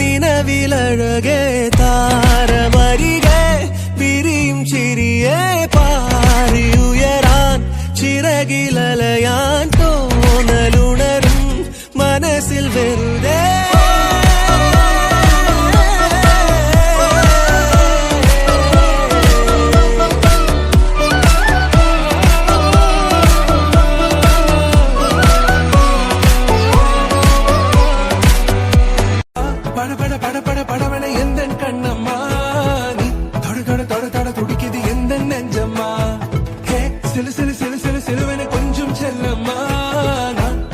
நிலவிலழகே தாரமரிகே விரியும் சிறியே பாரி உயரான் சிறகிலலையான் தோணலுணரும் மனசில் வெறுதே கொஞ்சம் செல்லம்மா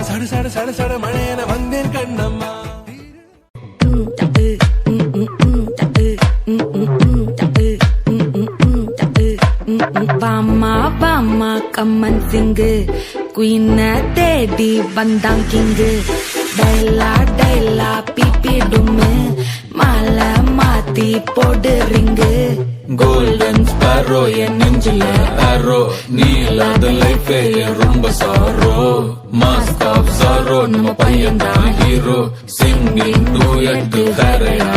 சட சட சட சட மழையன வந்தேன் கண்ணம்மா வாமா வாமா கம்மன் சிங்கு குயின தேடி வந்தான் கிங்கு டைலா டைலா பிபி டும்மு மாலை மாத்தி போடு ரிங்கு கோல்டன் ஸ்பாரோ என் நெஞ்சில ஆரோ நீ இல்லாத லைஃபே ரொம்ப சாரோ மாஸ்க் ஆஃப் சாரோ நம்ம பையன் தான் ஹீரோ சிங்கிங் டூயட் வேறையா